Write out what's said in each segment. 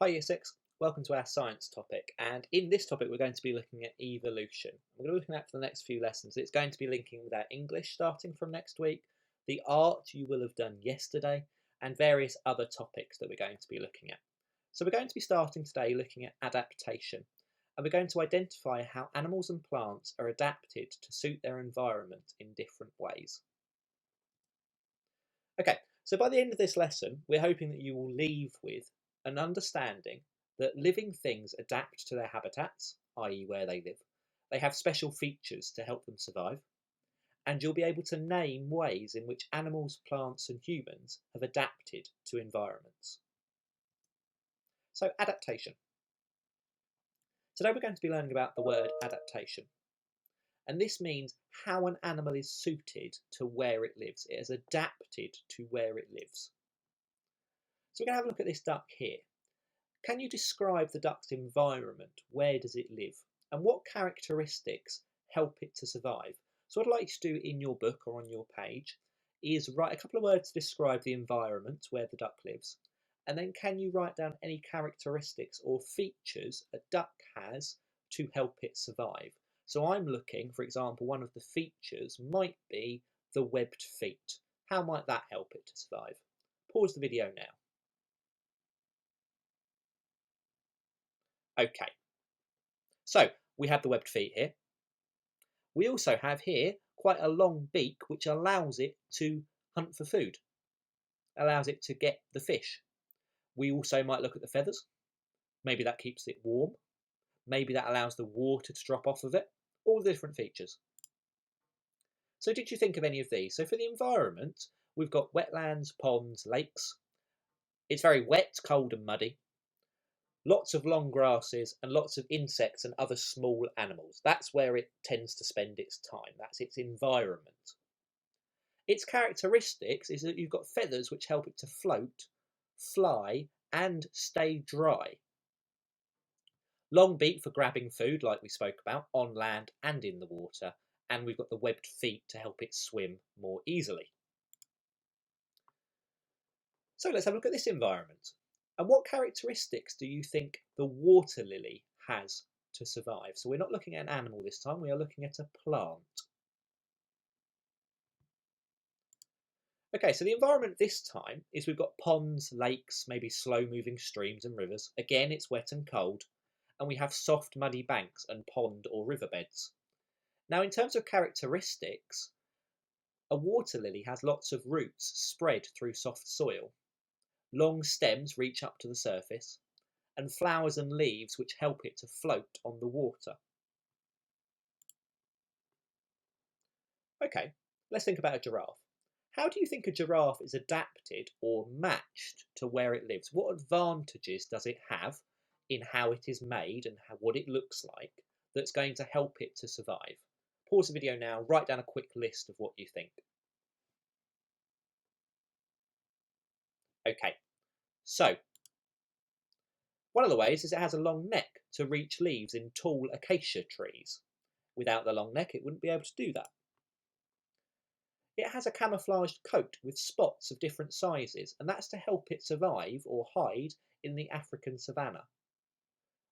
Hi Year 6, welcome to our science topic, and in this topic we're going to be looking at evolution. We're going to be looking at for the next few lessons. It's going to be linking with our English starting from next week, the art you will have done yesterday, and various other topics that we're going to be looking at. So we're going to be starting today looking at adaptation, and we're going to identify how animals and plants are adapted to suit their environment in different ways. Okay, so by the end of this lesson, we're hoping that you will leave with an understanding that living things adapt to their habitats, i.e. where they live. They have special features to help them survive, and you'll be able to name ways in which animals, plants and humans have adapted to environments. So adaptation. Today we're going to be learning about the word adaptation. And this means how an animal is suited to where it lives. It has adapted to where it lives. So we're going to have a look at this duck here. Can you describe the duck's environment? Where does it live? And what characteristics help it to survive? So what I'd like you to do in your book or on your page is write a couple of words to describe the environment where the duck lives. And then can you write down any characteristics or features a duck has to help it survive? So I'm looking, for example, one of the features might be the webbed feet. How might that help it to survive? Pause the video now. Okay, so we have the webbed feet here. We also have here quite a long beak which allows it to hunt for food, allows it to get the fish. We also might look at the feathers. Maybe that keeps it warm. Maybe that allows the water to drop off of it. All the different features. So did you think of any of these? So for the environment, we've got wetlands, ponds, lakes. It's very wet, cold and muddy. Lots of long grasses and lots of insects and other small animals. That's where it tends to spend its time. That's its environment. Its characteristics is that you've got feathers which help it to float, fly and stay dry. Long beak for grabbing food, like we spoke about, on land and in the water. And we've got the webbed feet to help it swim more easily. So let's have a look at this environment. And what characteristics do you think the water lily has to survive? So we're not looking at an animal this time, we are looking at a plant. Okay, so the environment this time is we've got ponds, lakes, maybe slow-moving streams and rivers. Again, it's wet and cold. And we have soft, muddy banks and pond or riverbeds. Now, in terms of characteristics, a water lily has lots of roots spread through soft soil. Long stems reach up to the surface, and flowers and leaves which help it to float on the water. Okay, let's think about a giraffe. How do you think a giraffe is adapted or matched to where it lives? What advantages does it have in how it is made and what it looks like that's going to help it to survive? Pause the video now, write down a quick list of what you think. Okay, so one of the ways is it has a long neck to reach leaves in tall acacia trees. Without the long neck, it wouldn't be able to do that. It has a camouflaged coat with spots of different sizes, and that's to help it survive or hide in the African savannah.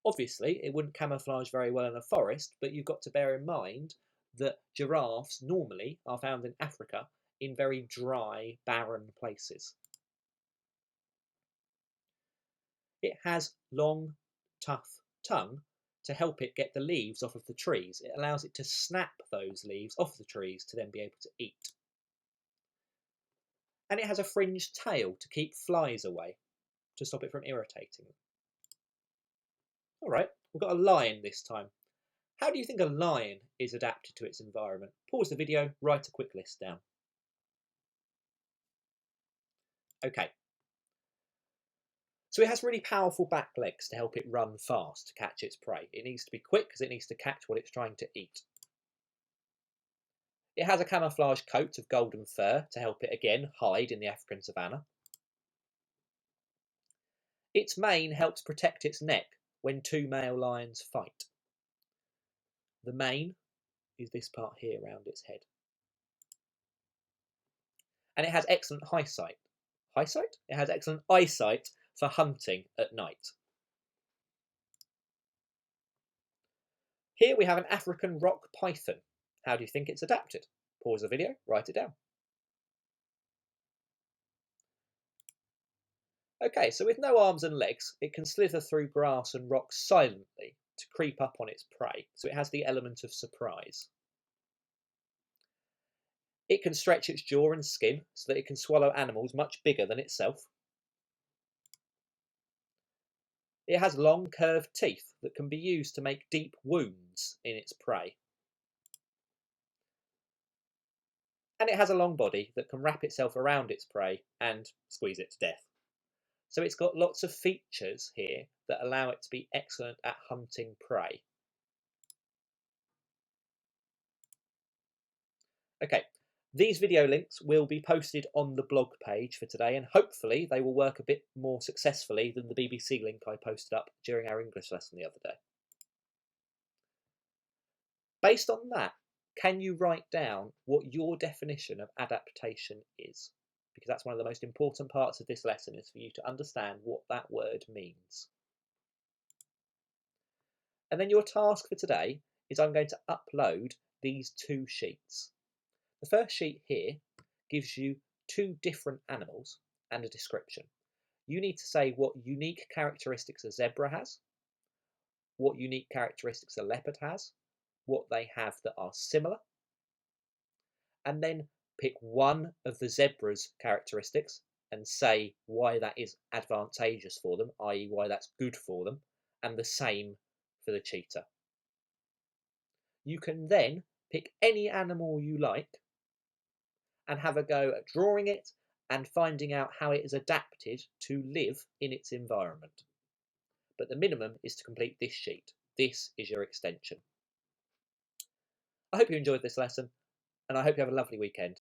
Obviously, it wouldn't camouflage very well in a forest, but you've got to bear in mind that giraffes normally are found in Africa in very dry, barren places. It has long, tough tongue to help it get the leaves off of the trees. It allows it to snap those leaves off the trees to then be able to eat. And it has a fringed tail to keep flies away, to stop it from irritating them. All right, we've got a lion this time. How do you think a lion is adapted to its environment? Pause the video, write a quick list down. Okay. So it has really powerful back legs to help it run fast to catch its prey. It needs to be quick because it needs to catch what it's trying to eat. It has a camouflage coat of golden fur to help it again hide in the African savannah. Its mane helps protect its neck when two male lions fight. The mane is this part here around its head. And it has excellent eyesight. Eyesight? It has excellent eyesight for hunting at night. Here we have an African rock python. How do you think it's adapted? Pause the video, write it down. Okay, so with no arms and legs, it can slither through grass and rocks silently to creep up on its prey, so it has the element of surprise. It can stretch its jaw and skin so that it can swallow animals much bigger than itself. It has long curved teeth that can be used to make deep wounds in its prey. And it has a long body that can wrap itself around its prey and squeeze it to death. So it's got lots of features here that allow it to be excellent at hunting prey. Okay, these video links will be posted on the blog page for today, and hopefully they will work a bit more successfully than the BBC link I posted up during our English lesson the other day. Based on that, can you write down what your definition of adaptation is? Because that's one of the most important parts of this lesson, is for you to understand what that word means. And then your task for today is I'm going to upload these two sheets. The first sheet here gives you two different animals and a description. You need to say what unique characteristics a zebra has, what unique characteristics a leopard has, what they have that are similar, and then pick one of the zebra's characteristics and say why that is advantageous for them, i.e. why that's good for them, and the same for the cheetah. You can then pick any animal you like and have a go at drawing it and finding out how it is adapted to live in its environment. But the minimum is to complete this sheet. This is your extension. I hope you enjoyed this lesson, and I hope you have a lovely weekend.